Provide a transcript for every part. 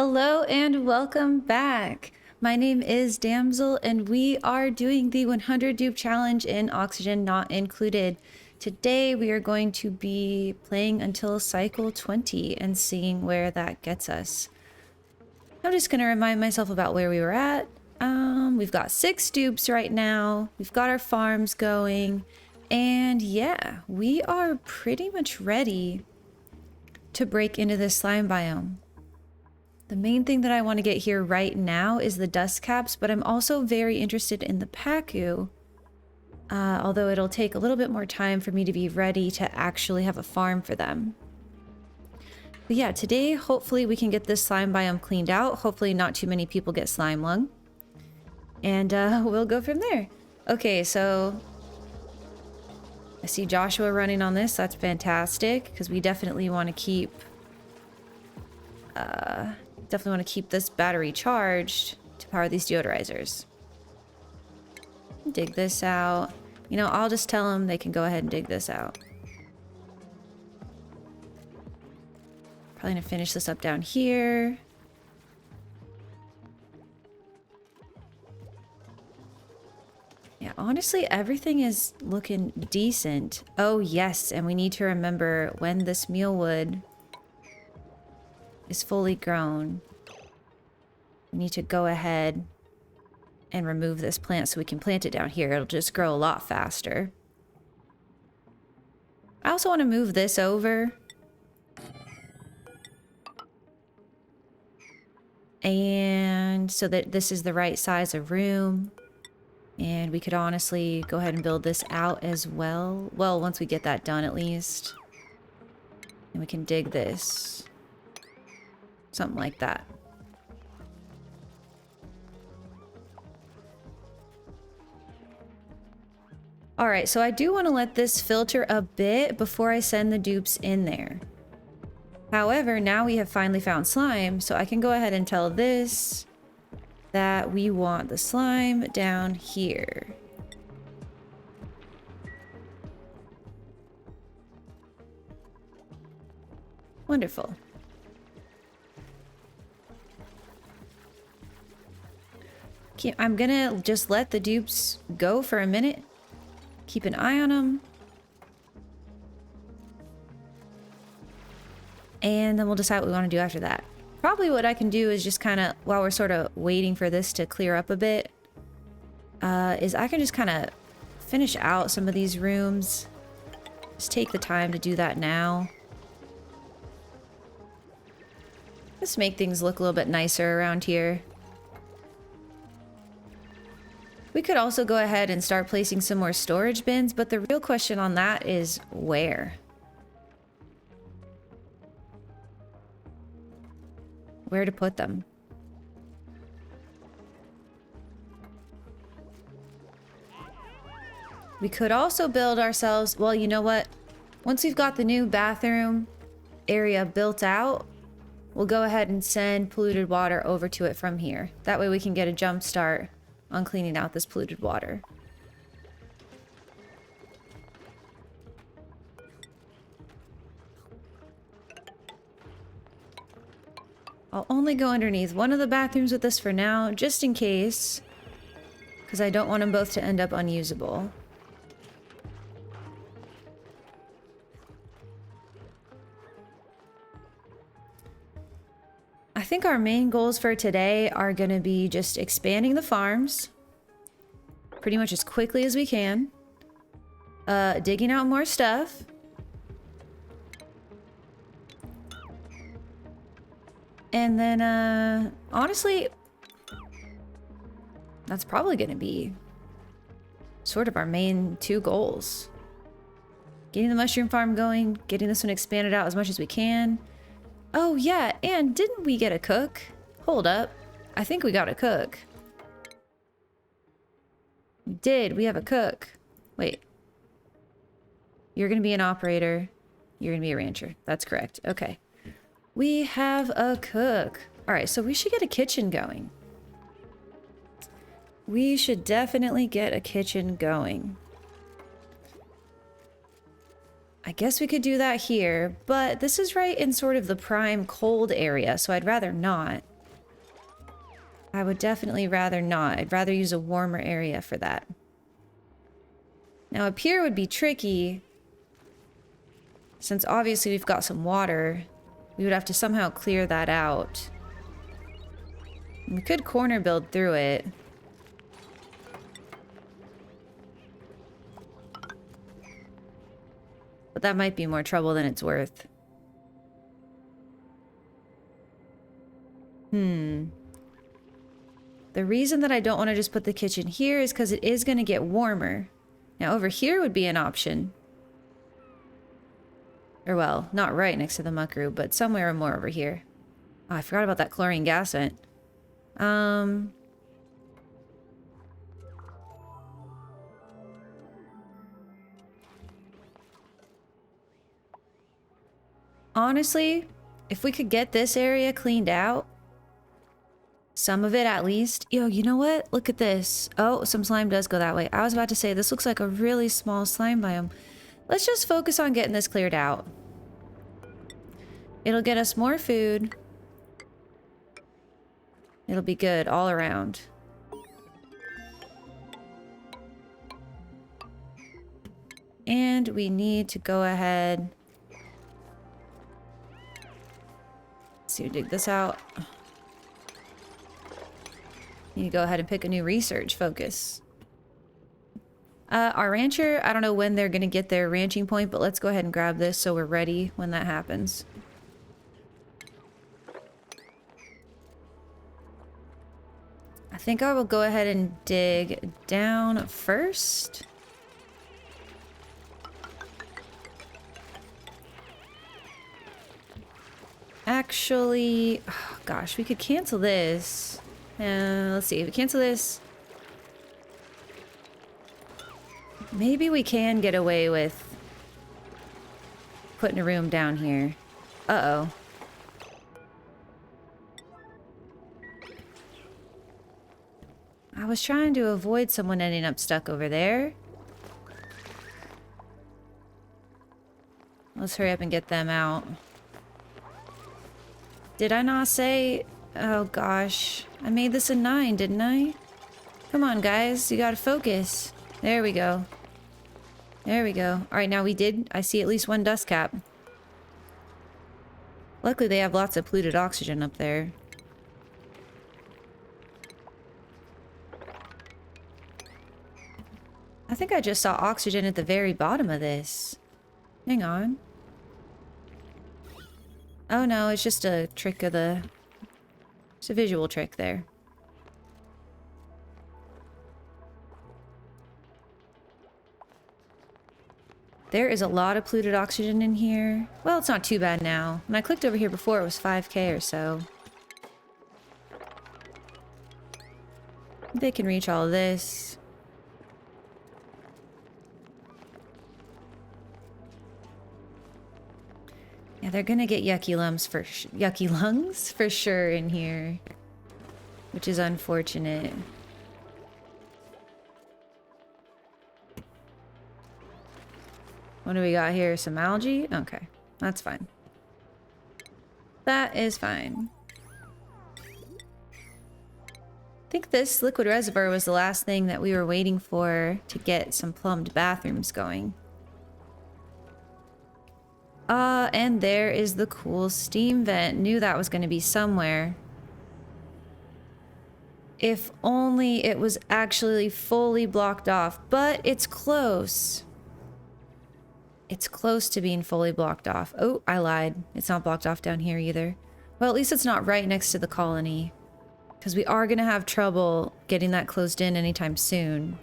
Hello and welcome back. My name is Damsel and we are doing the 100 dupe challenge in Oxygen Not Included. Today we are going to be playing until cycle 20 and seeing where that gets us. I'm just going to remind myself about where we were at. We've got 6 dupes right now. We've got our farms going. And yeah, we are pretty much ready to break into this slime biome. The main thing that I want to get here right now is the dust caps, but I'm also very interested in the Pacu, although it'll take a little bit more time for me to be ready to actually have a farm for them. But yeah, today hopefully we can get this slime biome cleaned out. Hopefully not too many people get slime lung. And we'll go from there. Okay, so I see Joshua running on this. That's fantastic, because we definitely want to keep... this battery charged to power these deodorizers. Dig this out. You know, I'll just tell them they can go ahead and dig this out. Probably gonna finish this up down here. Yeah, honestly, everything is looking decent. Oh yes, and we need to remember when this mealwood is fully grown, we need to go ahead and remove this plant so we can plant it down here. It'll just grow a lot faster. I also want to move this over. And so that this is the right size of room. And we could honestly go ahead and build this out as well. Well, once we get that done at least. And we can dig this. Something like that. Alright, so I do want to let this filter a bit before I send the dupes in there. However, now we have finally found slime, so I can go ahead and tell this that we want the slime down here. Wonderful. Okay, I'm gonna just let the dupes go for a minute. Keep an eye on them. And then we'll decide what we want to do after that. Probably what I can do is just kind of, while we're sort of waiting for this to clear up a bit, is I can just kind of finish out some of these rooms. Just take the time to do that now. Just make things look a little bit nicer around here. We could also go ahead and start placing some more storage bins, but the real question on that is where? Where to put them? We could also build ourselves, well, you know what? Once we've got the new bathroom area built out, we'll go ahead and send polluted water over to it from here. That way we can get a jump start on cleaning out this polluted water. I'll only go underneath one of the bathrooms with this for now, just in case, because I don't want them both to end up unusable. I think our main goals for today are going to be just expanding the farms pretty much as quickly as we can, digging out more stuff, and then honestly, that's probably going to be sort of our main 2 goals. Getting the mushroom farm going, getting this one expanded out as much as we can. Oh yeah, and didn't we get a cook? Hold up. I think we got a cook. We did. We have a cook. Wait. You're gonna be an operator. You're gonna be a rancher. That's correct. Okay. We have a cook. Alright, so we should get a kitchen going. We should definitely get a kitchen going. I guess we could do that here, but this is right in sort of the prime cold area, so I'd rather not. I would definitely rather not. I'd rather use a warmer area for that. Now up here would be tricky, since obviously we've got some water. We would have to somehow clear that out. We could corner build through it. But that might be more trouble than it's worth. The reason that I don't want to just put the kitchen here is because it is going to get warmer. Now over here would be an option. Or well, not right next to the muckroo, but somewhere more over here. Oh, I forgot about that chlorine gas vent. Honestly, if we could get this area cleaned out, some of it at least. Yo, you know what? Look at this. Oh, some slime does go that way. I was about to say, this looks like a really small slime biome. Let's just focus on getting this cleared out. It'll get us more food. It'll be good all around. And we need to go ahead. Let's see, dig this out. Need to go ahead and pick a new research focus. Our rancher, I don't know when they're going to get their ranching point, but let's go ahead and grab this so we're ready when that happens. I think I will go ahead and dig down first. Actually, oh gosh, we could cancel this. Let's see, if we cancel this, maybe we can get away with putting a room down here. Uh-oh. I was trying to avoid someone ending up stuck over there. Let's hurry up and get them out. Did I not say... Oh gosh, I made this a 9, didn't I? Come on guys, you gotta focus. There we go. There we go. Alright, now we did. I see at least one dust cap. Luckily they have lots of polluted oxygen up there. I think I just saw oxygen at the very bottom of this. Hang on. Oh no, it's just a trick of the... It's a visual trick there. There is a lot of polluted oxygen in here. Well, it's not too bad now. When I clicked over here before, it was 5K or so. They can reach all of this. Yeah, they're gonna get yucky lungs for sure in here, which is unfortunate. What do we got here? Some algae? Okay, that's fine. That is fine. I think this liquid reservoir was the last thing that we were waiting for to get some plumbed bathrooms going. And there is the cool steam vent. Knew that was going to be somewhere. If only it was actually fully blocked off, but it's close. It's close to being fully blocked off. Oh, I lied. It's not blocked off down here either. Well, at least it's not right next to the colony, because we are going to have trouble getting that closed in anytime soon.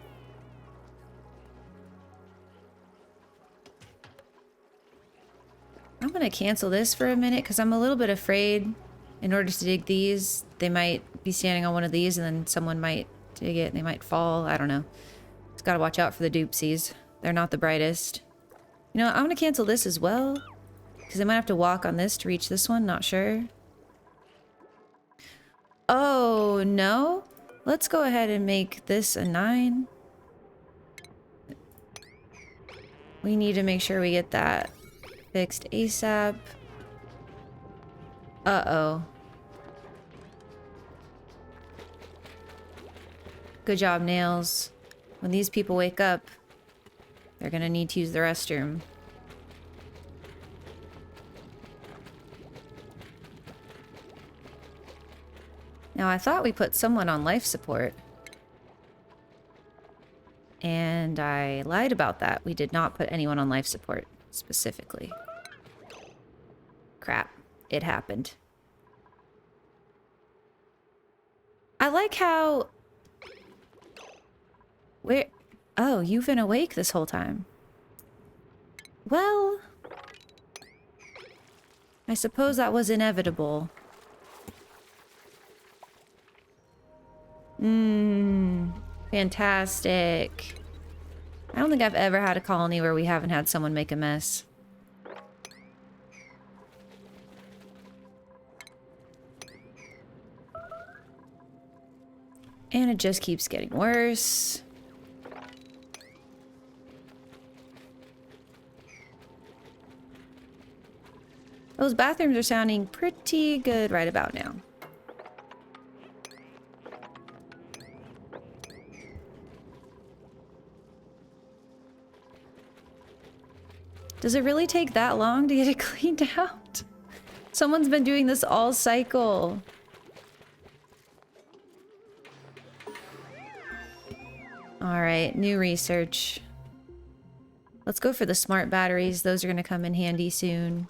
I'm gonna cancel this for a minute because I'm a little bit afraid in order to dig these, they might be standing on one of these and then someone might dig it and they might fall. I don't know. Just gotta watch out for the dupesies. They're not the brightest. You know, I'm gonna cancel this as well because I might have to walk on this to reach this one. Not sure. Oh, no. Let's go ahead and make this a 9. We need to make sure we get that fixed ASAP. Uh-oh. Good job, Nails. When these people wake up, they're gonna need to use the restroom. Now, I thought we put someone on life support. And I lied about that. We did not put anyone on life support, specifically. Crap. It happened. I like how... Where... Oh, you've been awake this whole time. Well... I suppose that was inevitable. Fantastic. I don't think I've ever had a colony where we haven't had someone make a mess. And it just keeps getting worse. Those bathrooms are sounding pretty good right about now. Does it really take that long to get it cleaned out? Someone's been doing this all cycle. Alright, new research. Let's go for the smart batteries. Those are going to come in handy soon.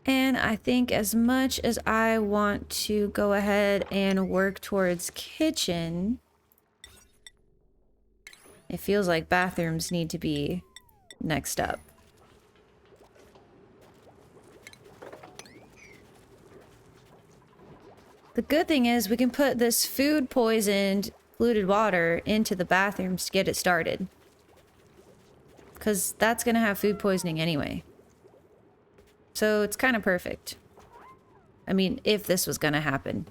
And I think as much as I want to go ahead and work towards kitchen, it feels like bathrooms need to be next up. The good thing is we can put this food poisoned polluted water into the bathrooms to get it started. Because that's going to have food poisoning anyway. So it's kind of perfect. I mean, if this was gonna happen.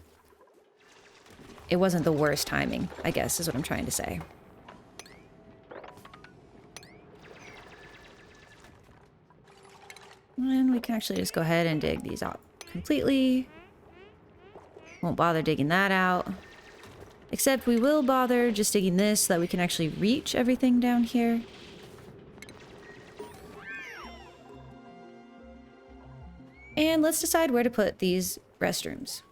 It wasn't the worst timing, I guess, is what I'm trying to say. And we can actually just go ahead and dig these out completely. Won't bother digging that out. Except we will bother just digging this so that we can actually reach everything down here. And let's decide where to put these restrooms.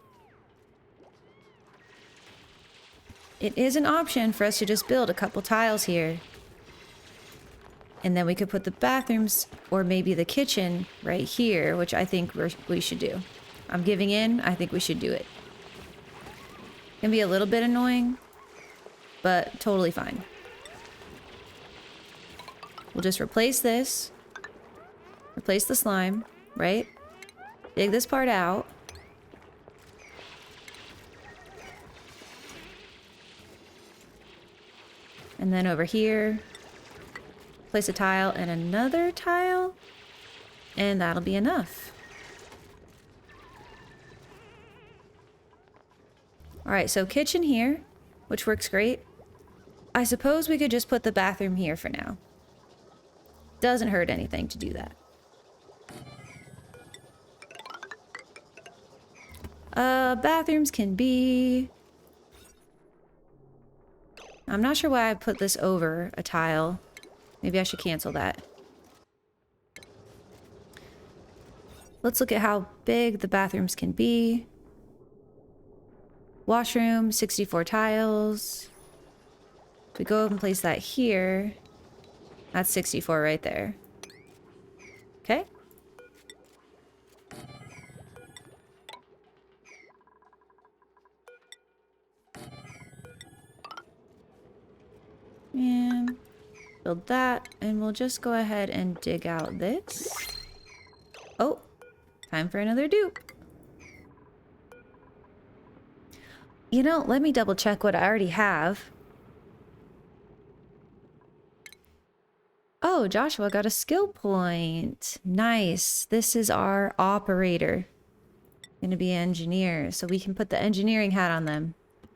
It is an option for us to just build a couple tiles here. And then we could put the bathrooms or maybe the kitchen right here, which I think we should do. I'm giving in. I think we should do it. Can be a little bit annoying, but totally fine. We'll just replace this. Replace the slime, right? Dig this part out. And then over here, place a tile and another tile. And that'll be enough. Alright, so kitchen here, which works great. I suppose we could just put the bathroom here for now. Doesn't hurt anything to do that. Bathrooms can be... I'm not sure why I put this over a tile. Maybe I should cancel that. Let's look at how big the bathrooms can be. Washroom, 64 tiles. If we go and place that here, that's 64 right there. Okay. And build that, and we'll just go ahead and dig out this. Oh, time for another dupe. You know, let me double check what I already have. Oh, Joshua got a skill point. Nice. This is our operator. Gonna be an engineer, so we can put the engineering hat on them. All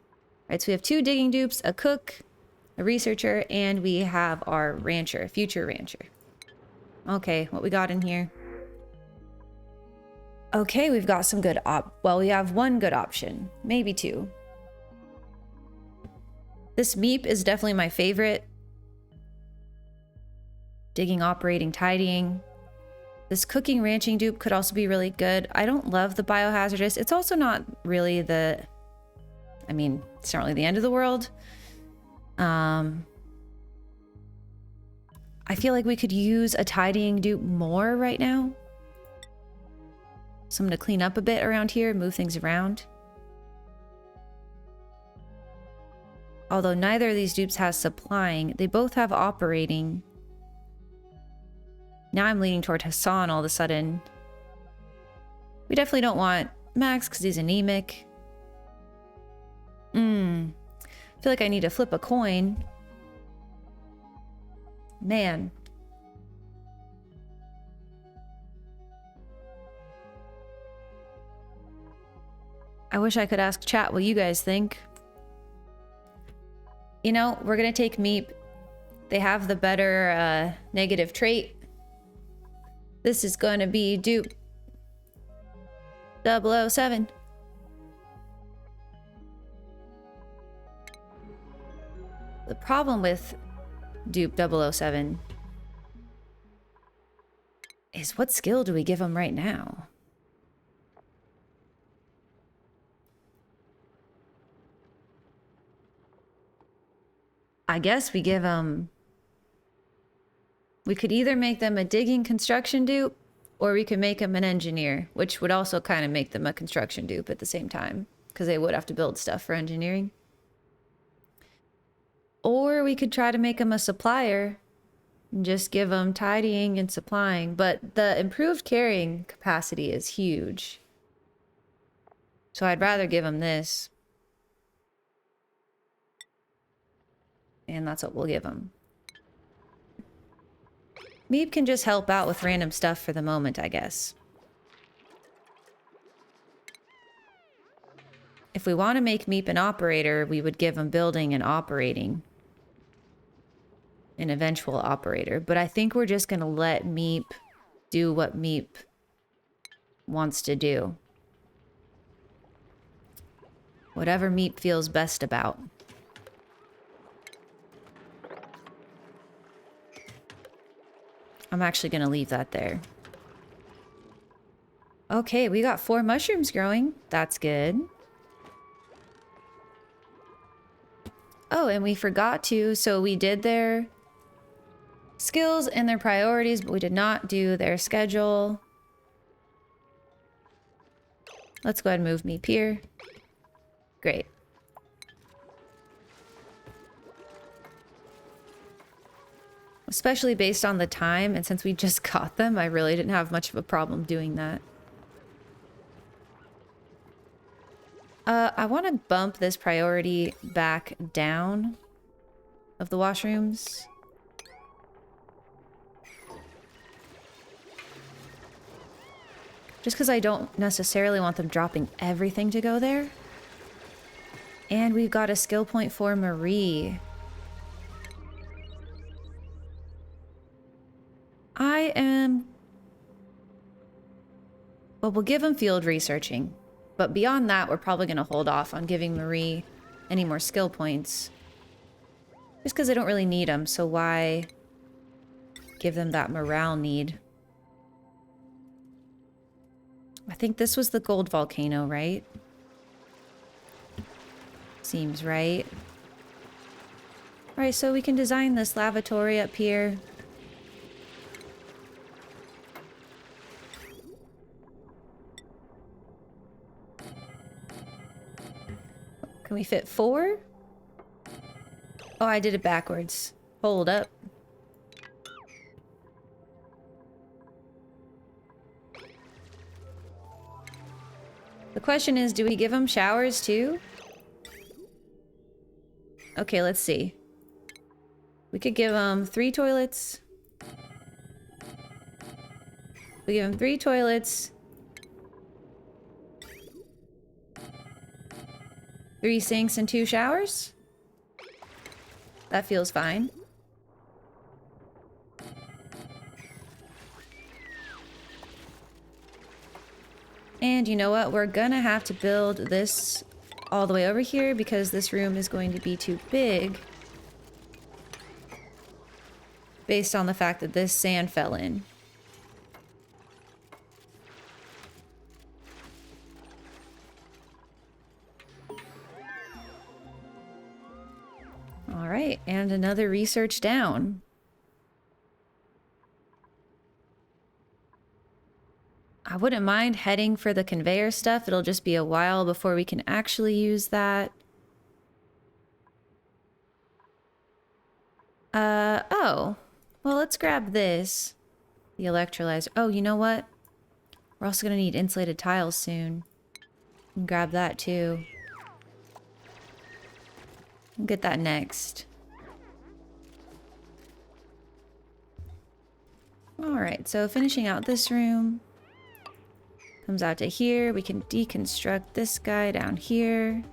right, so we have 2 digging dupes, a cook, a researcher, and we have our rancher, future rancher. Okay, what we got in here? Okay, we've got some good well, we have one good option, maybe two. This meep is definitely my favorite. Digging, operating, tidying. This cooking, ranching dupe could also be really good. I don't love the biohazardous. It's also not really it's not really the end of the world. I feel like we could use a tidying dupe more right now. Someone to clean up a bit around here, move things around. Although neither of these dupes has supplying, they both have operating. Now I'm leaning toward Hassan all of a sudden. We definitely don't want Max because he's anemic. I feel like I need to flip a coin. Man. I wish I could ask chat what you guys think. You know, we're gonna take Meep. They have the better negative trait. This is gonna be dupe 007. The problem with dupe 007 is what skill do we give him right now? I guess we give them... We could either make them a digging construction dupe, or we could make them an engineer, which would also kind of make them a construction dupe at the same time, because they would have to build stuff for engineering. Or we could try to make them a supplier and just give them tidying and supplying, but the improved carrying capacity is huge. So I'd rather give them this. And that's what we'll give him. Meep can just help out with random stuff for the moment, I guess. If we want to make Meep an operator, we would give him building and operating. An eventual operator. But I think we're just going to let Meep do what Meep wants to do. Whatever Meep feels best about. I'm actually going to leave that there. Okay, we got 4 mushrooms growing. That's good. Oh, and we forgot to, so we did their skills and their priorities, but we did not do their schedule. Let's go ahead and move Meep here. Great. Especially based on the time, and since we just got them, I really didn't have much of a problem doing that. I want to bump this priority back down of the washrooms. Just because I don't necessarily want them dropping everything to go there. And we've got a skill point for Marie. Well, we'll give him field researching. But beyond that, we're probably going to hold off on giving Marie any more skill points. Just because I don't really need them, so why give them that morale need? I think this was the gold volcano, right? Seems right. Alright, so we can design this lavatory up here. Can we fit 4? Oh, I did it backwards. Hold up. The question is, do we give them showers too? Okay, let's see. We could give them 3 toilets. We give them 3 toilets. 3 sinks and 2 showers? That feels fine. And you know what? We're gonna have to build this all the way over here because this room is going to be too big based on the fact that this sand fell in. All right, and another research down. I wouldn't mind heading for the conveyor stuff. It'll just be a while before we can actually use that. Oh. Well, let's grab this. The electrolyzer. Oh, you know what? We're also gonna need insulated tiles soon. And grab that too. We'll get that next. Alright, so finishing out this room. Comes out to here. We can deconstruct this guy down here.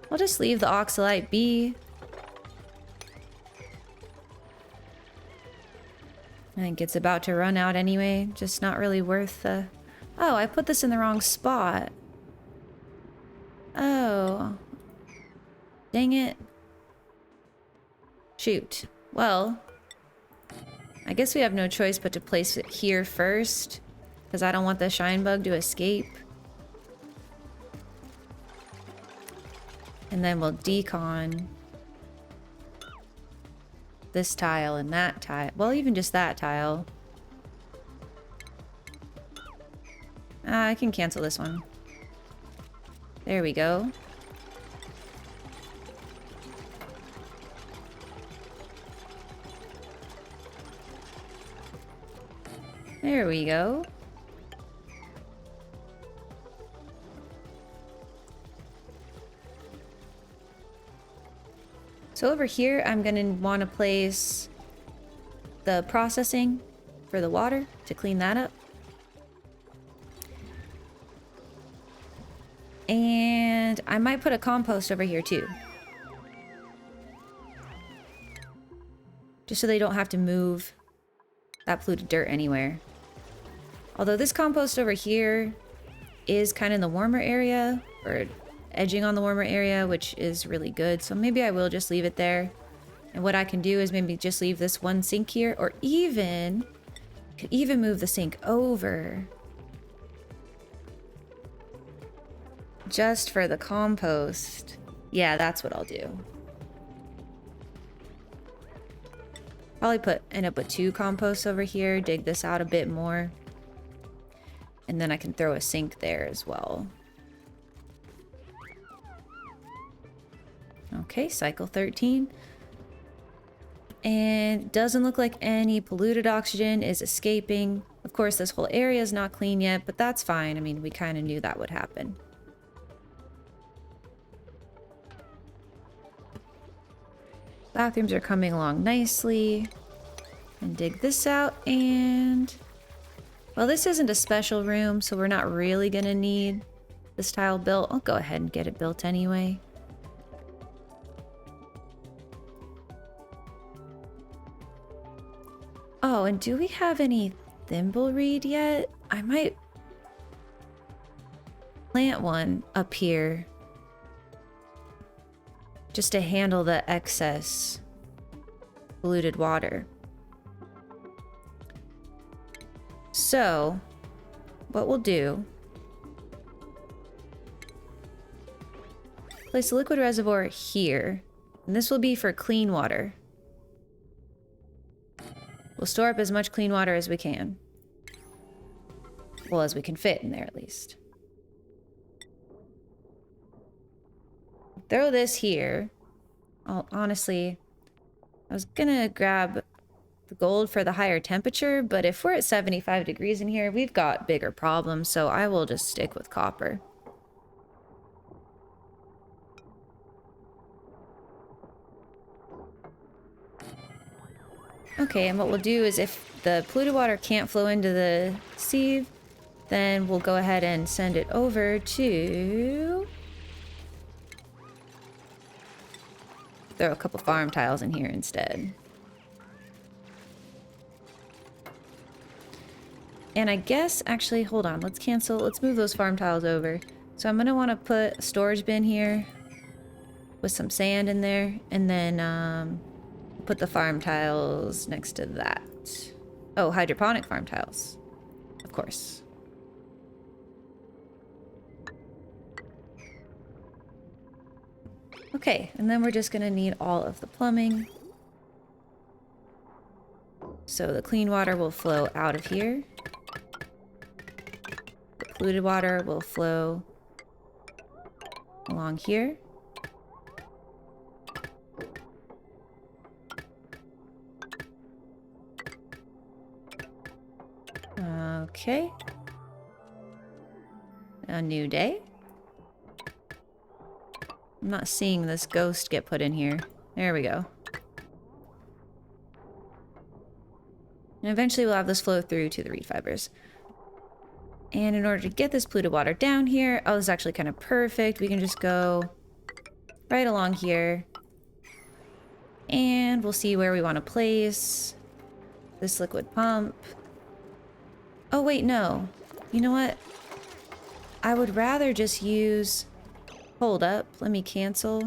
I'll just leave the oxalite be. I think it's about to run out anyway. Just not really worth the... Oh, I put this in the wrong spot. Oh. Dang it. Shoot. Well, I guess we have no choice but to place it here first, because I don't want the shine bug to escape. And then we'll decon this tile and that tile. Well, even just that tile. I can cancel this one. There we go. There we go. So over here, I'm gonna want to place the processing for the water to clean that up. And I might put a compost over here too. Just so they don't have to move that polluted dirt anywhere. Although this compost over here is kind of in the warmer area, or edging on the warmer area, which is really good. So maybe I will just leave it there. And what I can do is maybe just leave this one sink here, or could even move the sink over. Just for the compost. Yeah, that's what I'll do. Probably end up with 2 composts over here, dig this out a bit more. And then I can throw a sink there as well. Okay, cycle 13. And doesn't look like any polluted oxygen is escaping. Of course, this whole area is not clean yet, but that's fine. I mean, we kind of knew that would happen. Bathrooms are coming along nicely. And dig this out, and... Well, this isn't a special room, so we're not really gonna need this tile built. I'll go ahead and get it built anyway. Oh, and do we have any thimbleweed yet? I might plant one up here just to handle the excess polluted water. So, what we'll do, place a liquid reservoir here, and this will be for clean water. We'll store up as much clean water as we can. Well, as we can fit in there at least. Throw this here. Honestly, I was gonna grab the gold for the higher temperature, but if we're at 75 degrees in here, we've got bigger problems, so I will just stick with copper. Okay, and what we'll do is if the polluted water can't flow into the sieve, then we'll go ahead and send it over to throw a couple farm tiles in here instead. And I guess, actually, hold on. Let's cancel. Let's move those farm tiles over. So I'm going to want to put a storage bin here with some sand in there. And then put the farm tiles next to that. Oh, hydroponic farm tiles. Of course. Okay, and then we're just going to need all of the plumbing. So the clean water will flow out of here. The polluted water will flow along here. Okay. A new day. I'm not seeing this ghost get put in here. There we go. And eventually we'll have this flow through to the reed fibers. And in order to get this polluted water down here, oh, this is actually kind of perfect. We can just go right along here. And we'll see where we want to place this liquid pump. Oh, wait, no. You know what? I would rather just use... Hold up. Let me cancel.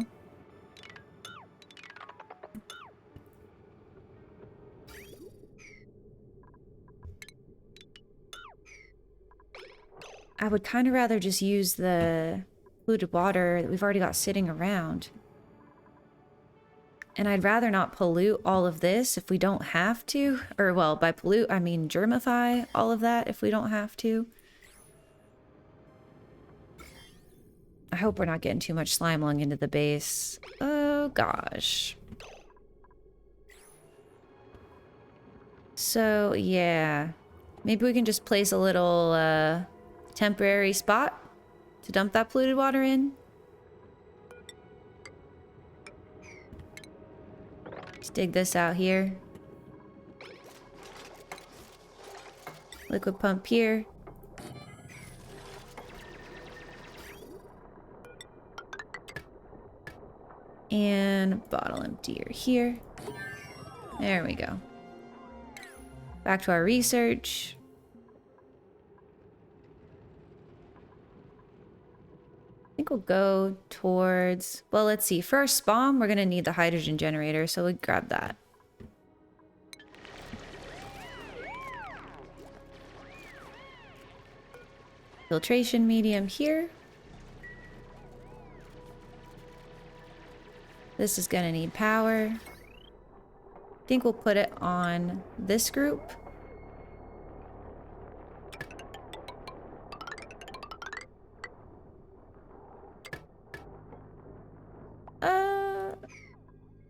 I would kind of rather just use the polluted water that we've already got sitting around. And I'd rather not pollute all of this if we don't have to. Or, well, by pollute, I mean germify all of that if we don't have to. I hope we're not getting too much slime lung into the base. Oh, gosh. So, yeah. Maybe we can just place a little temporary spot to dump that polluted water in. Just dig this out here. Liquid pump here. And bottle emptier here. There we go. Back to our research. I think we'll go towards... Well, let's see. For our spawn, we're going to need the hydrogen generator, so we'll grab that. Filtration medium here. This is going to need power. I think we'll put it on this group.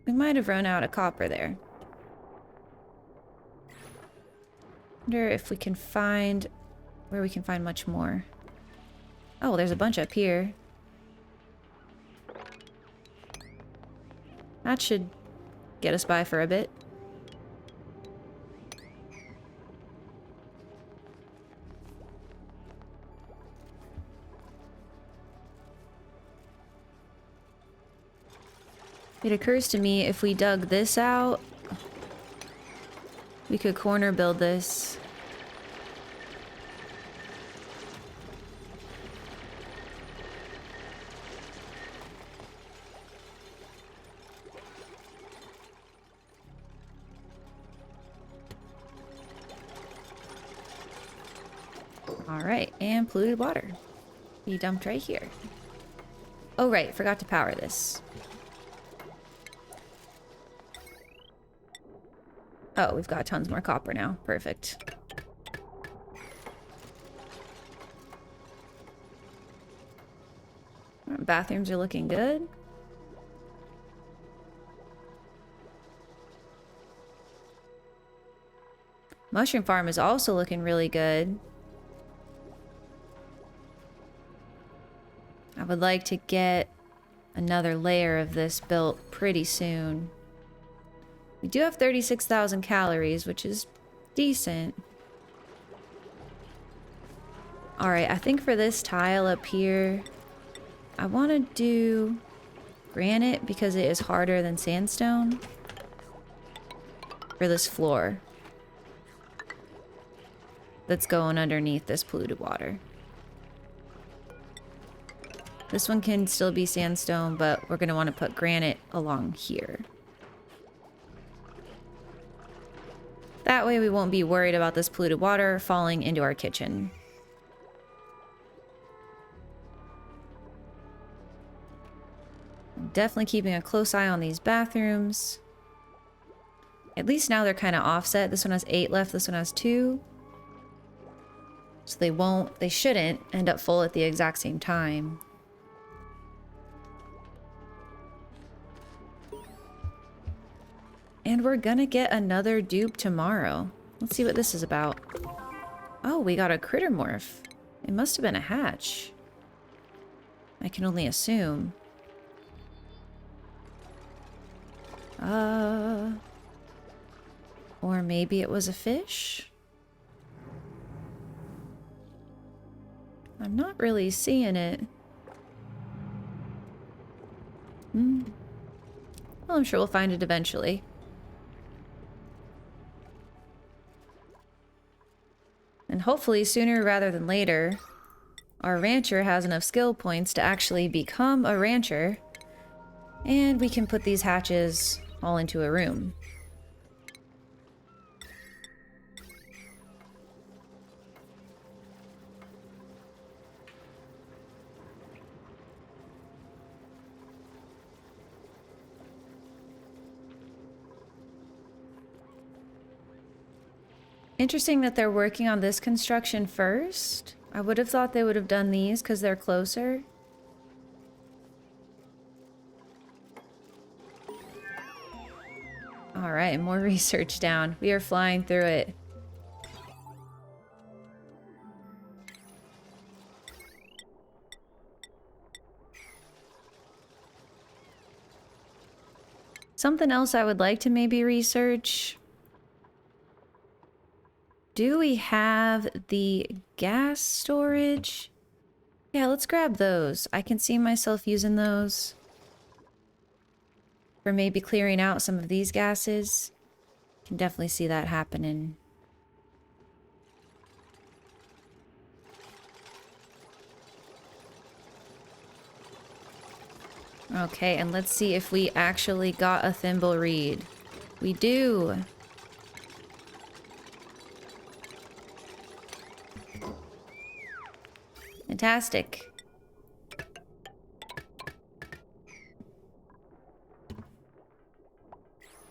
We might have run out of copper there. Wonder if we can find where we can find much more. Oh, there's a bunch up here. That should get us by for a bit. It occurs to me if we dug this out, we could corner build this. Alright, and polluted water. Be dumped right here. Oh right, forgot to power this. Oh, we've got tons more copper now. Perfect. Bathrooms are looking good. Mushroom farm is also looking really good. I would like to get another layer of this built pretty soon. We do have 36,000 calories, which is decent. Alright, I think for this tile up here, I want to do granite because it is harder than sandstone for this floor that's going underneath this polluted water. This one can still be sandstone, but we're going to want to put granite along here. That way we won't be worried about this polluted water falling into our kitchen. I'm definitely keeping a close eye on these bathrooms. At least now they're kind of offset. This one has 8 left, this one has 2. So they shouldn't end up full at the exact same time. And we're gonna get another dupe tomorrow. Let's see what this is about. Oh, we got a critter morph. It must have been a hatch. I can only assume. Or maybe it was a fish? I'm not really seeing it. Well, I'm sure we'll find it eventually. And hopefully sooner rather than later, our rancher has enough skill points to actually become a rancher, and we can put these hatches all into a room. Interesting that they're working on this construction first. I would have thought they would have done these because they're closer. All right, more research down. We are flying through it. Something else I would like to maybe research. Do we have the gas storage? Yeah, let's grab those. I can see myself using those for maybe clearing out some of these gases. Can definitely see that happening. Okay, and let's see if we actually got a thimble reed. We do. Fantastic.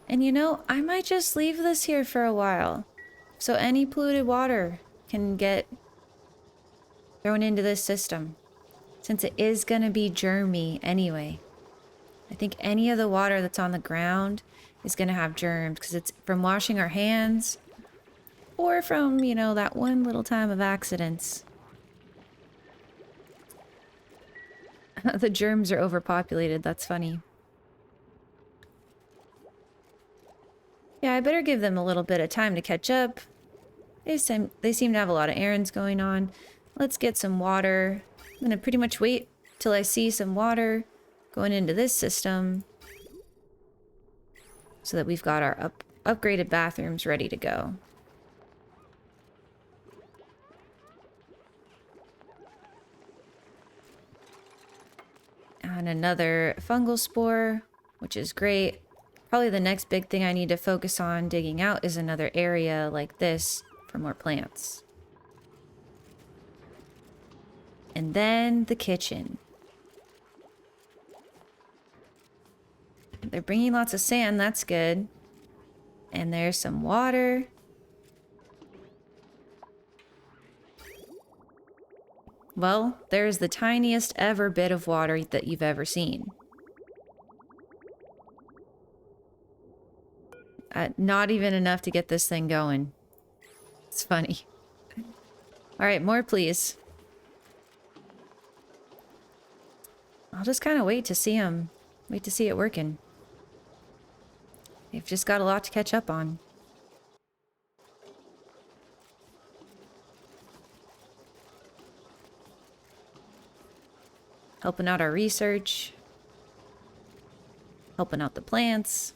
And you know, I might just leave this here for a while. So any polluted water can get thrown into this system. Since it is going to be germy anyway. I think any of the water that's on the ground is going to have germs because it's from washing our hands or from, you know, that one little time of accidents. The germs are overpopulated. That's funny. Yeah, I better give them a little bit of time to catch up. They seem to have a lot of errands going on. Let's get some water. I'm going to pretty much wait till I see some water going into this system so that we've got our upgraded bathrooms ready to go. And another fungal spore, which is great. Probably the next big thing I need to focus on digging out is another area like this for more plants. And then the kitchen. They're bringing lots of sand, that's good. And there's some water. Well, there's the tiniest ever bit of water that you've ever seen. Not even enough to get this thing going. It's funny. All right, more please. I'll just kind of wait to see them. Wait to see it working. They've just got a lot to catch up on. Helping out our research. helping out the plants.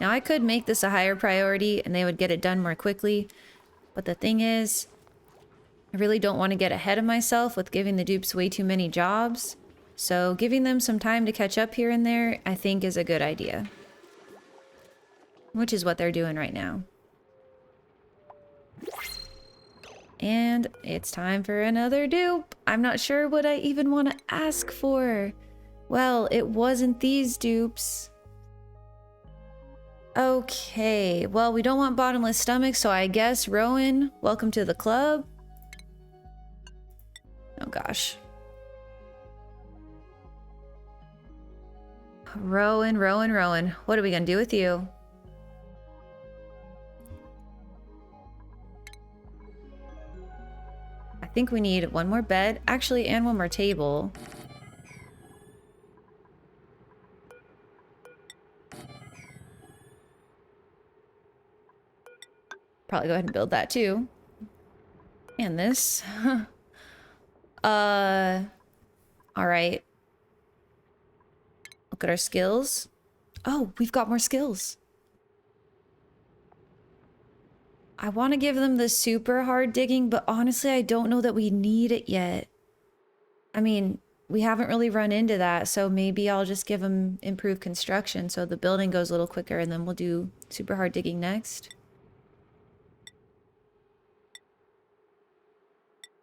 Now I could make this a higher priority and they would get it done more quickly. But the thing is, I really don't want to get ahead of myself with giving the dupes way too many jobs. So giving them some time to catch up here and there, I think is a good idea. Which is what they're doing right now. And it's time for another dupe. I'm not sure what I even want to ask for. Well, it wasn't these dupes. Okay, well, we don't want bottomless stomachs, so I guess Rowan, welcome to the club. Oh gosh. Rowan, Rowan, Rowan. What are we gonna do with you? I think we need one more bed, actually, and one more table. Probably go ahead and build that too. And this. All right. Look at our skills. Oh, we've got more skills. I want to give them the super hard digging, but honestly, I don't know that we need it yet. I mean, we haven't really run into that, so maybe I'll just give them improved construction so the building goes a little quicker, and then we'll do super hard digging next.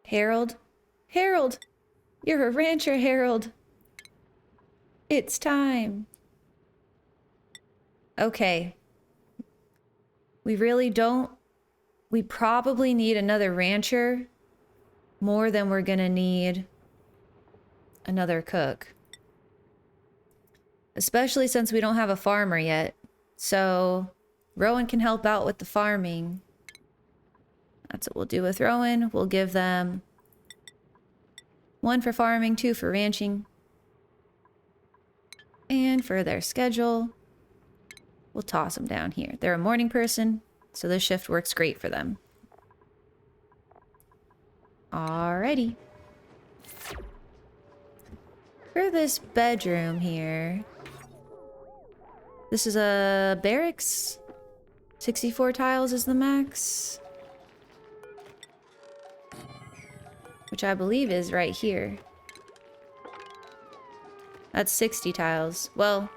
Harold? Harold! You're a rancher, Harold! It's time! Okay. We really don't... We probably need another rancher more than we're gonna need another cook. Especially since we don't have a farmer yet. So Rowan can help out with the farming. That's what we'll do with Rowan. We'll give them 1 for farming, 2 for ranching. And for their schedule, we'll toss them down here. They're a morning person, so this shift works great for them. Alrighty. For this bedroom here, this is a barracks. 64 tiles is the max. Which I believe is right here. That's 60 tiles. Well,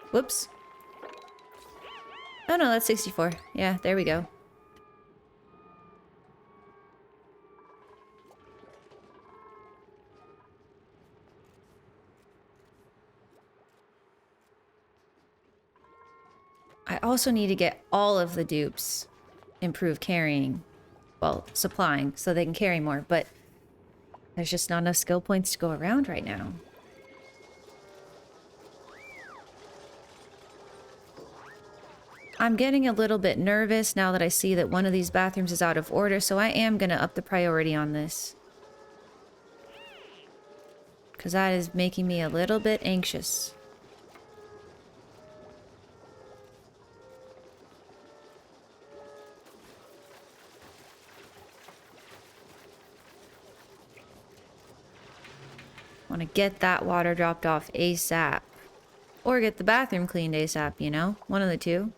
whoops. Oh no, that's 64. Yeah, there we go. I also need to get all of the dupes improve carrying. Well, supplying, so they can carry more, but there's just not enough skill points to go around right now. I'm getting a little bit nervous now that I see that one of these bathrooms is out of order, so I am going to up the priority on this. Because that is making me a little bit anxious. Want to get that water dropped off ASAP. Or get the bathroom cleaned ASAP, you know? One of the two.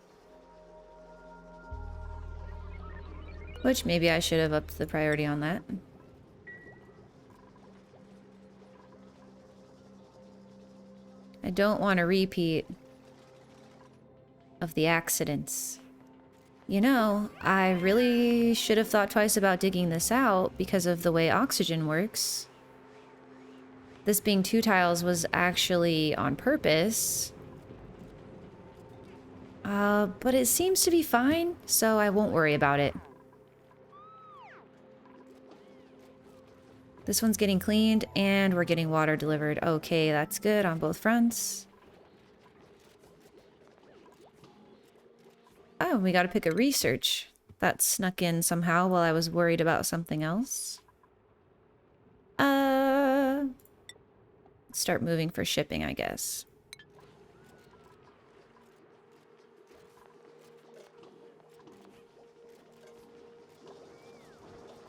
Which maybe I should have upped the priority on that. I don't want a repeat of the accidents. You know, I really should have thought twice about digging this out because of the way oxygen works. This being 2 tiles was actually on purpose. But it seems to be fine, so I won't worry about it. This one's getting cleaned, and we're getting water delivered. Okay, that's good on both fronts. Oh, we gotta pick a research. That snuck in somehow while I was worried about something else. Start moving for shipping, I guess.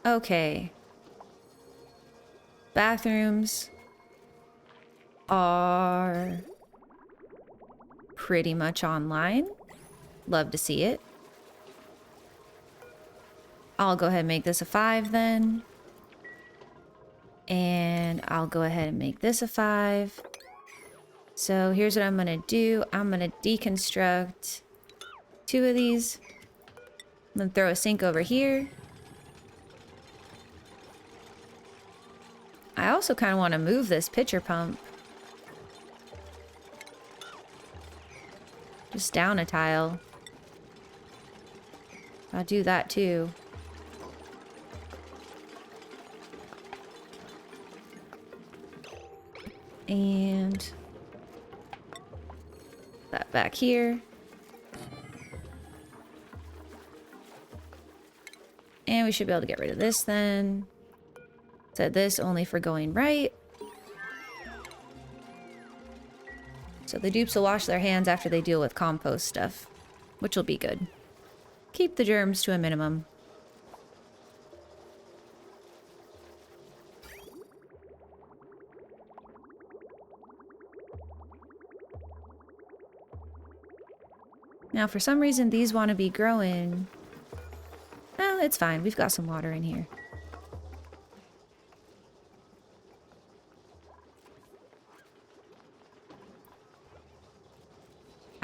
Okay. Bathrooms are pretty much online. Love to see it. I'll go ahead and make this a 5 then. And I'll go ahead and make this a 5. So here's what I'm going to do. I'm going to deconstruct 2 of these. I'm going to throw a sink over here. I also kind of want to move this pitcher pump. Just down a tile. I'll do that too. And that back here. And we should be able to get rid of this then. Set this only for going right. So the dupes will wash their hands after they deal with compost stuff, which will be good. Keep the germs to a minimum. Now, for some reason, these want to be growing. Oh, it's fine. We've got some water in here.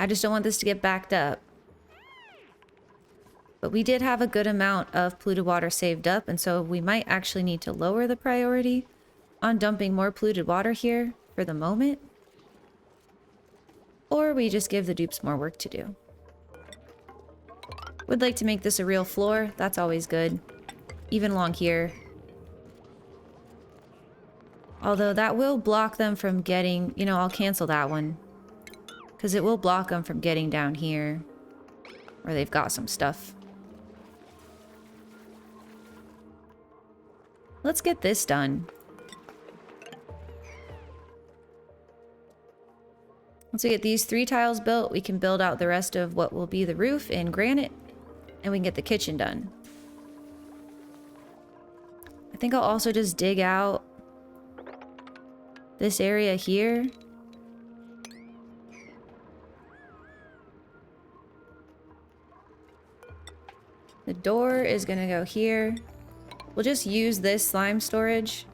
I just don't want this to get backed up. But we did have a good amount of polluted water saved up, and so we might actually need to lower the priority on dumping more polluted water here for the moment. Or we just give the dupes more work to do. Would like to make this a real floor. That's always good. Even along here. Although that will block them from getting... You know, I'll cancel that one. Because it will block them from getting down here. Where they've got some stuff. Let's get this done. Once we get these 3 tiles built, we can build out the rest of what will be the roof in granite. And we can get the kitchen done. I think I'll also just dig out this area here. The door is gonna go here. We'll just use this slime storage.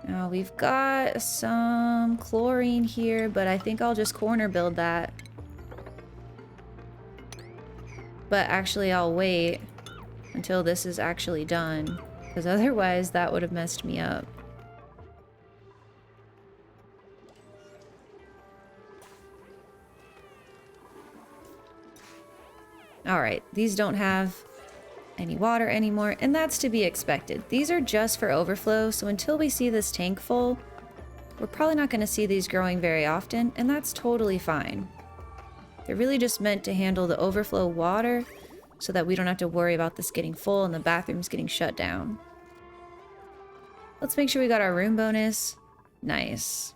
Now we've got some chlorine here, but I think I'll just corner build that. But actually I'll wait until this is actually done, because otherwise that would have messed me up. Alright, these don't have any water anymore, and that's to be expected. These are just for overflow, so until we see this tank full, we're probably not going to see these growing very often, and that's totally fine. They're really just meant to handle the overflow water so that we don't have to worry about this getting full and the bathrooms getting shut down. Let's make sure we got our room bonus. Nice.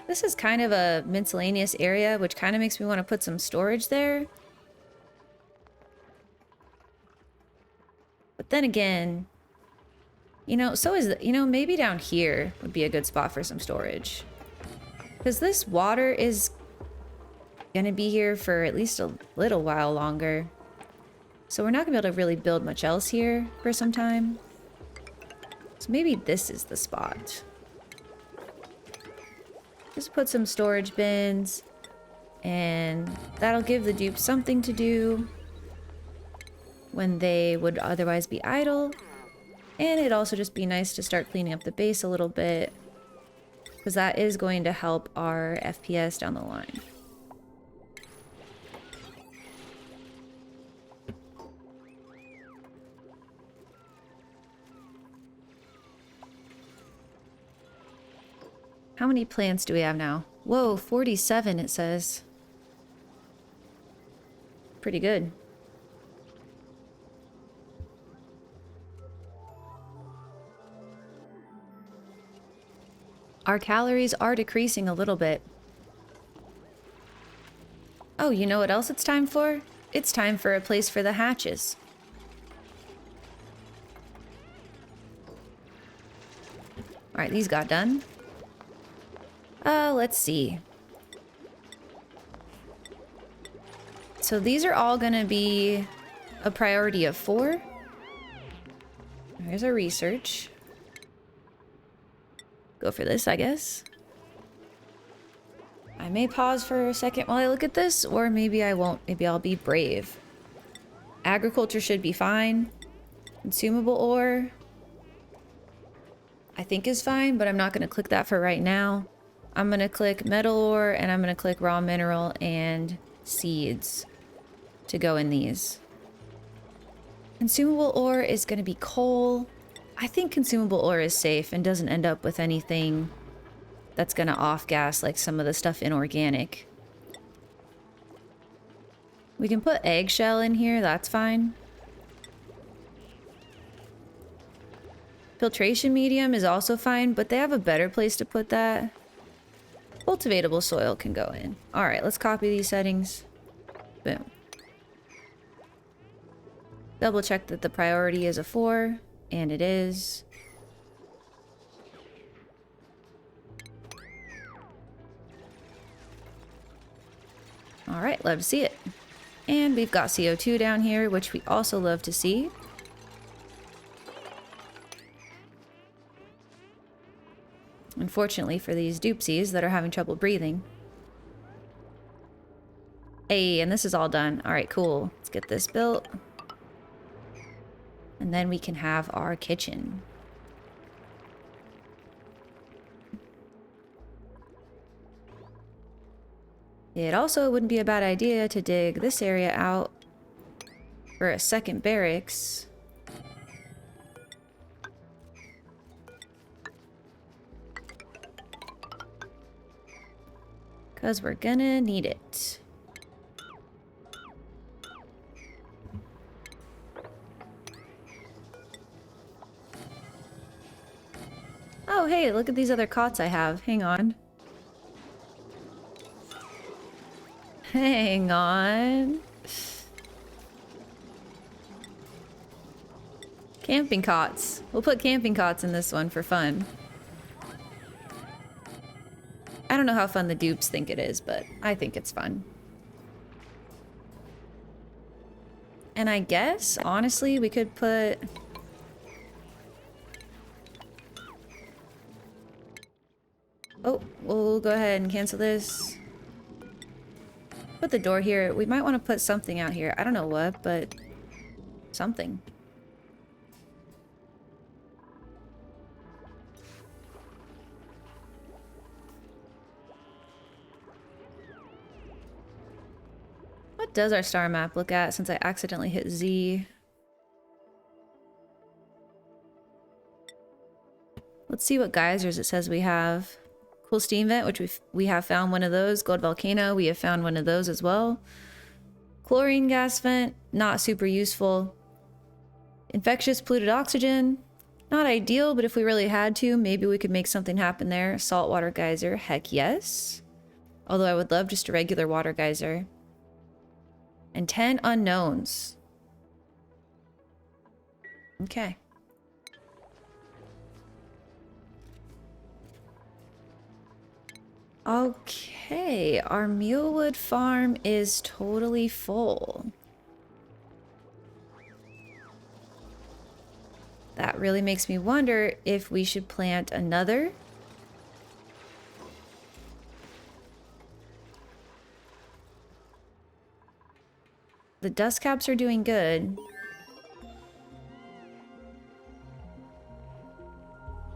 This is kind of a miscellaneous area, which kind of makes me want to put some storage there. But then again, you know, so is, maybe down here would be a good spot for some storage. Because this water is going to be here for at least a little while longer. So we're not going to be able to really build much else here for some time. So maybe this is the spot. Just put some storage bins, and that'll give the dupes something to do when they would otherwise be idle. And it'd also just be nice to start cleaning up the base a little bit, because that is going to help our FPS down the line. How many plants do we have now? Whoa, 47 it says. Pretty good. Our calories are decreasing a little bit. Oh, you know what else it's time for? It's time for a place for the hatches. Alright, these got done. Let's see. So these are all gonna be a priority of 4. Here's our research. Go for this, I guess. I may pause for a second while I look at this, or maybe I won't. Maybe I'll be brave. Agriculture should be fine. Consumable ore, I think is fine, but I'm not going to click that for right now. I'm going to click metal ore, and I'm going to click raw mineral and seeds to go in these. Consumable ore is going to be coal. I think consumable ore is safe and doesn't end up with anything that's going to off-gas like some of the stuff inorganic. We can put eggshell in here, that's fine. Filtration medium is also fine, but they have a better place to put that. Cultivatable soil can go in. Alright, let's copy these settings. Boom. Double check that the priority is a 4, and it is. Alright, love to see it. And we've got CO2 down here, which we also love to see. Unfortunately for these dupesies that are having trouble breathing. Hey, and this is all done. Alright, cool. Let's get this built. And then we can have our kitchen. It also wouldn't be a bad idea to dig this area out for a second barracks. Because we're gonna need it. Oh, hey, look at these other cots I have. Hang on. Hang on. Camping cots. We'll put camping cots in this one for fun. I don't know how fun the dupes think it is, but I think it's fun. And I guess, honestly, we could put... Oh, we'll go ahead and cancel this. Put the door here. We might want to put something out here. I don't know what, but something. What does our star map look at since I accidentally hit Z? Let's see what geysers it says we have. Cool steam vent, which we have found one of those. Gold volcano, we have found one of those as well. Chlorine gas vent, not super useful. Infectious polluted oxygen, not ideal, but if we really had to, maybe we could make something happen there. Saltwater geyser, heck yes. Although I would love just a regular water geyser. And 10 unknowns. Okay. Okay, our mulewood farm is totally full. That really makes me wonder if we should plant another. The dust caps are doing good.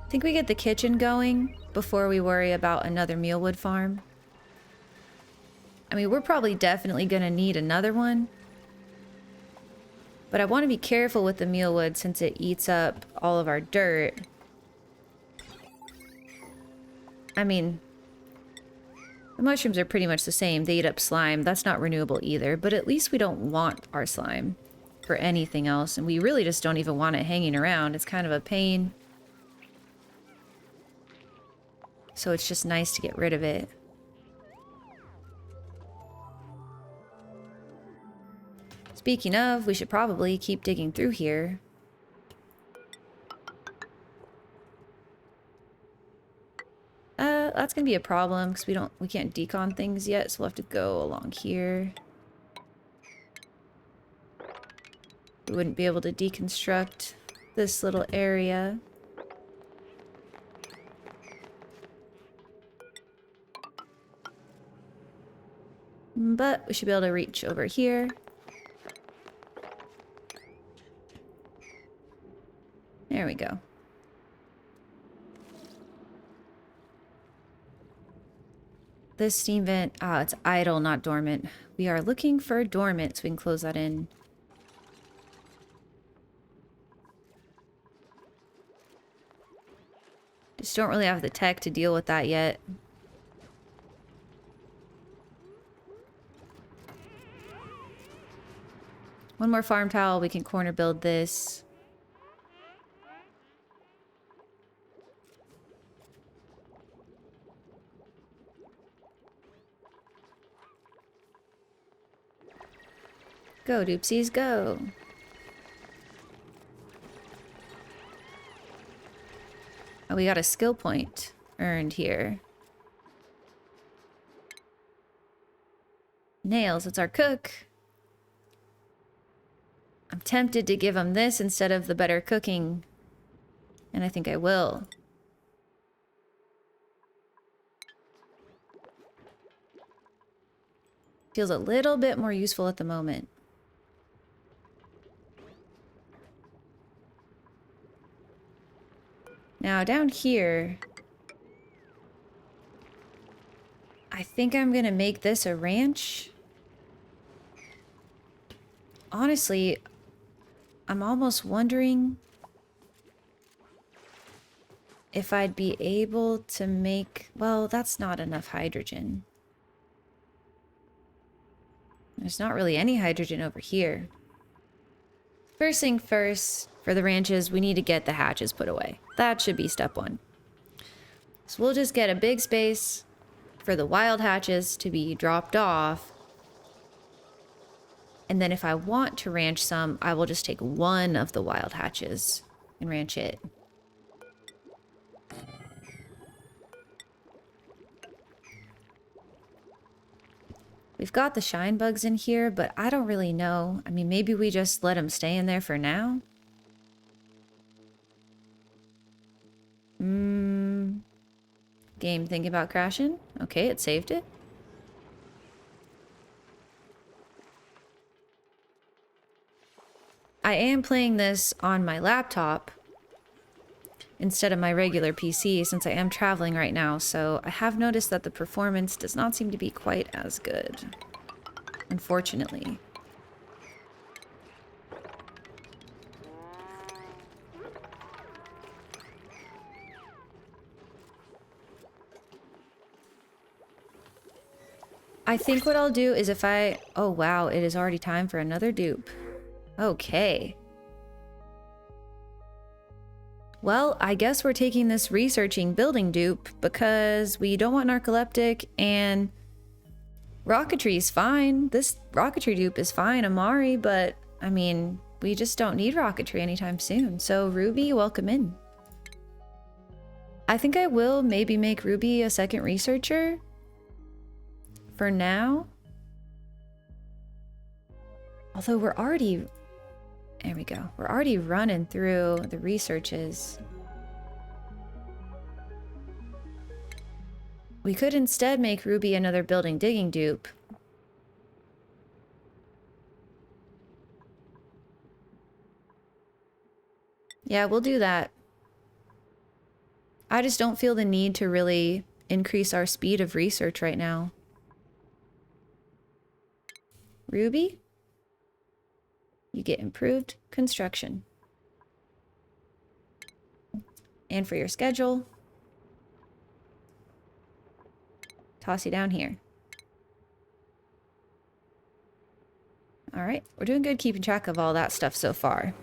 I think we get the kitchen going before we worry about another mealwood farm. I mean, we're probably definitely gonna need another one. But I want to be careful with the mealwood since it eats up all of our dirt. I mean, the mushrooms are pretty much the same. They eat up slime. That's not renewable either, but at least we don't want our slime for anything else. And we really just don't even want it hanging around. It's kind of a pain. So it's just nice to get rid of it. Speaking of, we should probably keep digging through here. That's gonna be a problem because we can't decon things yet, so we'll have to go along here. We wouldn't be able to deconstruct this little area. But we should be able to reach over here. There we go. This steam vent, it's idle, not dormant. We are looking for dormant, so we can close that in. Just don't really have the tech to deal with that yet. One more farm towel, we can corner build this. Go, Doopsies, go. Oh, we got a skill point earned here. Nails, it's our cook. I'm tempted to give him this instead of the better cooking. And I think I will. Feels a little bit more useful at the moment. Now down here, I think I'm gonna make this a ranch. Honestly, I'm almost wondering if I'd be able to make, well, that's not enough hydrogen. There's not really any hydrogen over here. First thing first, for the ranches, we need to get the hatches put away. That should be step one. So we'll just get a big space for the wild hatches to be dropped off. And then if I want to ranch some, I will just take one of the wild hatches and ranch it. We've got the shine bugs in here, but I don't really know. I mean, maybe we just let them stay in there for now. Game thinking about crashing. Okay, it saved it. I am playing this on my laptop instead of my regular PC since I am traveling right now, so I have noticed that the performance does not seem to be quite as good, unfortunately. I think what I'll do is if I... Oh wow, it is already time for another dupe. Okay. Well, I guess we're taking this researching building dupe because we don't want narcoleptic and rocketry is fine. This rocketry dupe is fine, Amari, but I mean, we just don't need rocketry anytime soon. So Ruby, welcome in. I think I will maybe make Ruby a second researcher for now. Although we're already... There we go. We're already running through the researches. We could instead make Ruby another building digging dupe. Yeah, we'll do that. I just don't feel the need to really increase our speed of research right now. Ruby? You get improved construction. And for your schedule, toss you down here. All right, we're doing good keeping track of all that stuff so far.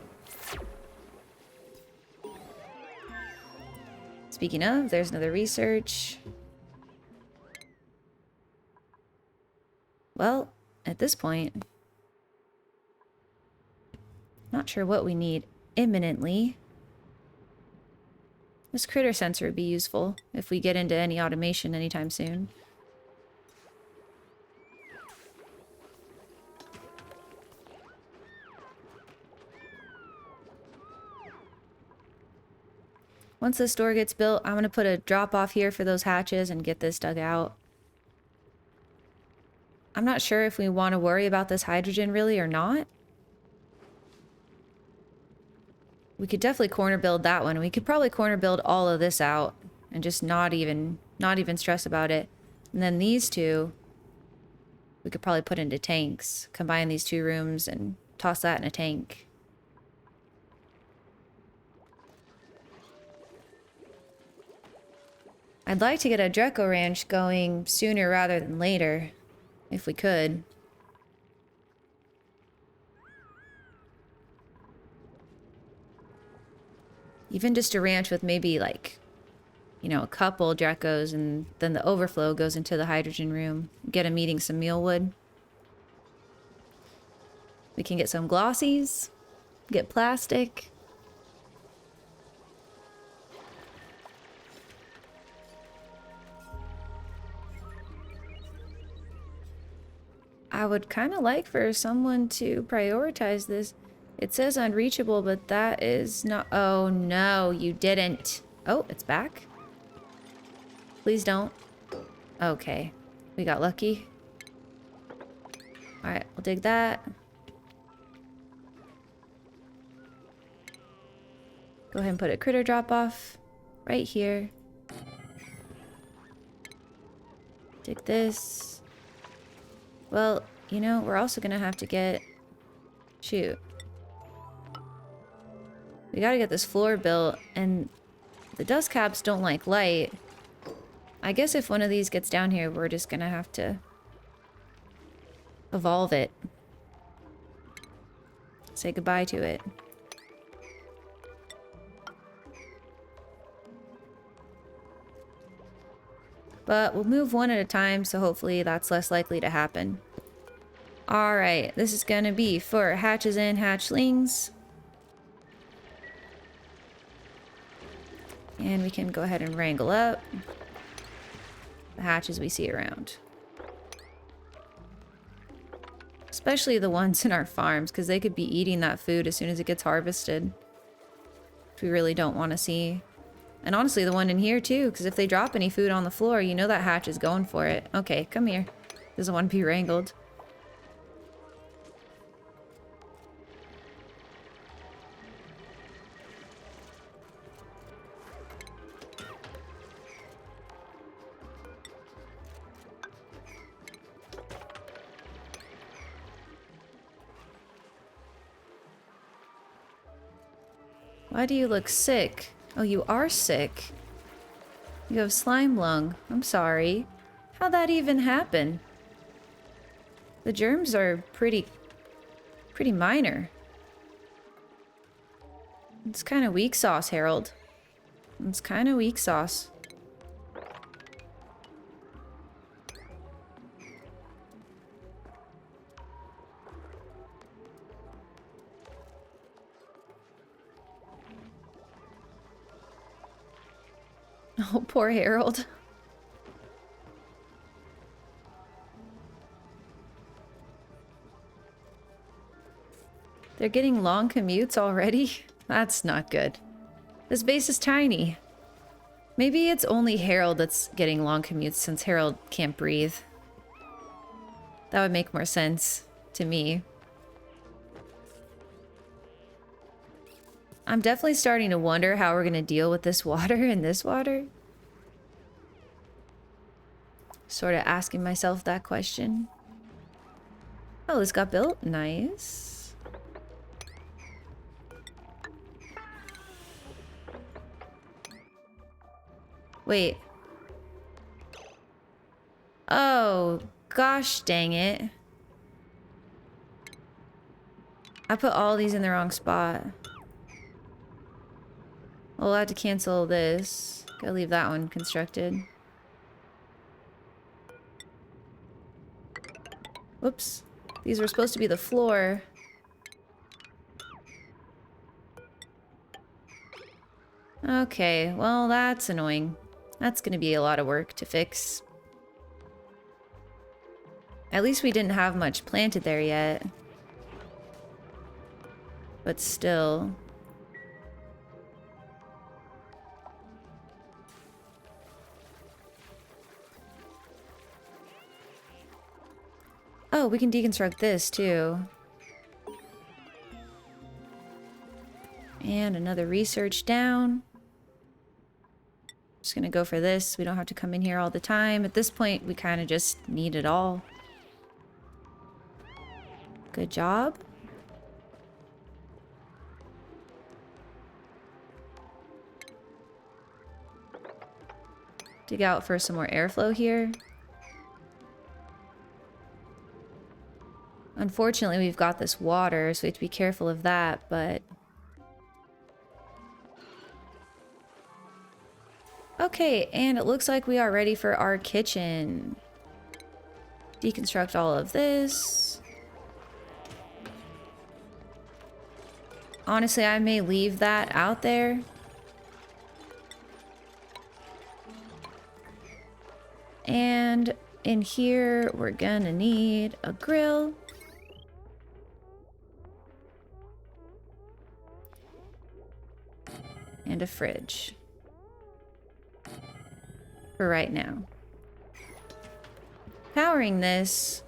Speaking of, there's another research. Well, at this point, not sure what we need imminently. This critter sensor would be useful if we get into any automation anytime soon. Once this door gets built, I'm going to put a drop off here for those hatches and get this dug out. I'm not sure if we want to worry about this hydrogen really or not. We could definitely corner build that one. We could probably corner build all of this out and just not even stress about it. And then these two, we could probably put into tanks. Combine these two rooms and toss that in a tank. I'd like to get a Dreco Ranch going sooner rather than later, if we could. Even just a ranch with maybe like, you know, a couple Drecos, and then the overflow goes into the hydrogen room. Get them eating some mealwood. We can get some glossies, get plastic. I would kind of like for someone to prioritize this. It says unreachable, but that is not... Oh, no, you didn't. Oh, it's back. Please don't. Okay. We got lucky. Alright, we'll dig that. Go ahead and put a critter drop off right here. Dig this. Well, you know, we're also gonna have to get... Shoot. We gotta get this floor built, and the dust caps don't like light. I guess if one of these gets down here, we're just gonna have to evolve it. Say goodbye to it. But we'll move one at a time, so hopefully that's less likely to happen. Alright, this is gonna be for hatches and hatchlings. And we can go ahead and wrangle up the hatches we see around. Especially the ones in our farms, because they could be eating that food as soon as it gets harvested. Which we really don't want to see. And honestly, the one in here too, because if they drop any food on the floor, you know that hatch is going for it. Okay, come here. Doesn't want to be wrangled. Why do you look sick? Oh, you are sick. You have slime lung. I'm sorry. How'd that even happen? The germs are pretty minor. It's kind of weak sauce, Harold. It's kind of weak sauce. Oh, poor Harold. They're getting long commutes already? That's not good. This base is tiny. Maybe it's only Harold that's getting long commutes since Harold can't breathe. That would make more sense to me. I'm definitely starting to wonder how we're going to deal with this water and this water. Sort of asking myself that question. Oh, this got built? Nice. Wait. Oh, gosh dang it. I put all these in the wrong spot. We'll have to cancel this. Gotta leave that one constructed. Whoops. These were supposed to be the floor. Okay, well, that's annoying. That's gonna be a lot of work to fix. At least we didn't have much planted there yet. But still. Oh, we can deconstruct this too. And another research down. Just gonna go for this. We don't have to come in here all the time. At this point, we kind of just need it all. Good job. Dig out for some more airflow here. Unfortunately, we've got this water, so we have to be careful of that, but... Okay, and it looks like we are ready for our kitchen. Deconstruct all of this. Honestly, I may leave that out there. And in here, we're gonna need a grill. And a fridge. For right now. Powering this,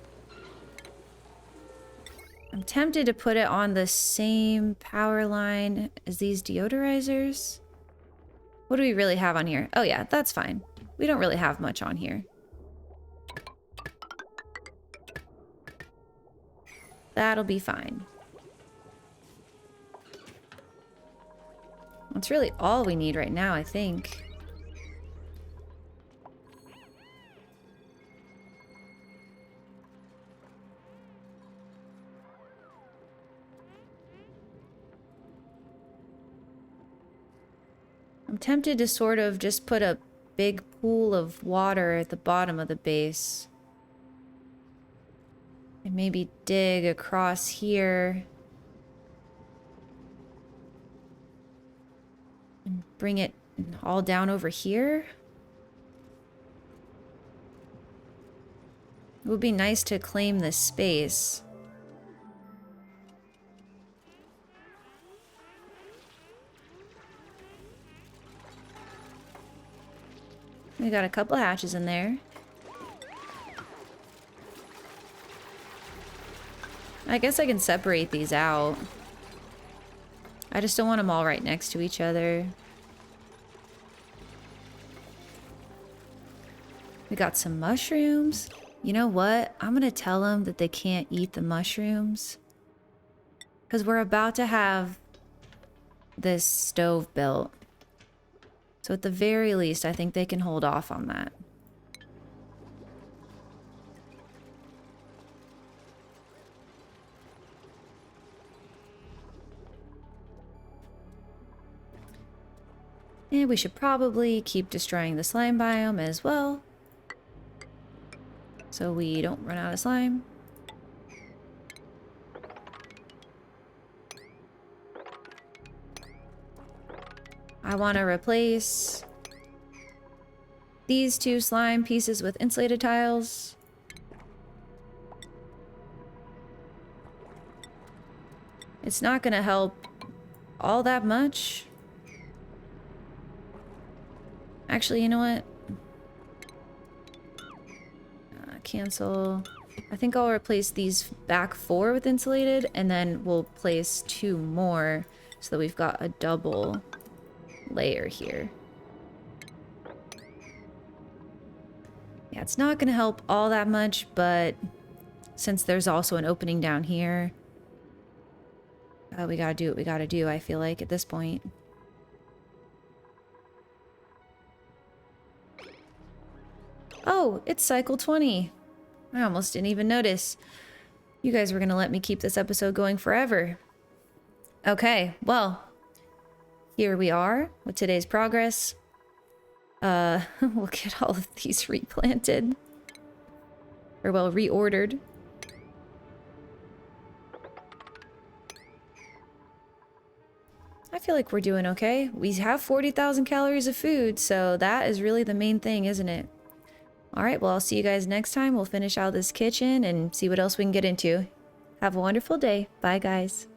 I'm tempted to put it on the same power line as these deodorizers. What do we really have on here? Oh yeah, that's fine. We don't really have much on here. That'll be fine. That's really all we need right now, I think. I'm tempted to sort of just put a big pool of water at the bottom of the base. And maybe dig across here. And bring it all down over here. It would be nice to claim this space. We got a couple hatches in there. I guess I can separate these out. I just don't want them all right next to each other. We got some mushrooms. You know what? I'm gonna tell them that they can't eat the mushrooms. Because we're about to have this stove built. So at the very least, I think they can hold off on that. And we should probably keep destroying the slime biome as well. So we don't run out of slime. I want to replace these two slime pieces with insulated tiles. It's not going to help all that much. Actually, you know what? Cancel. I think I'll replace these back 4 with insulated, and then we'll place 2 more so that we've got a double layer here. Yeah, it's not going to help all that much, but since there's also an opening down here, we gotta do what we gotta do, I feel like, at this point. Oh, it's cycle 20. I almost didn't even notice. You guys were gonna let me keep this episode going forever. Okay, well, here we are with today's progress. We'll get all of these replanted. Or, well, reordered. I feel like we're doing okay. We have 40,000 calories of food, so that is really the main thing, isn't it? All right, well, I'll see you guys next time. We'll finish out this kitchen and see what else we can get into. Have a wonderful day. Bye, guys.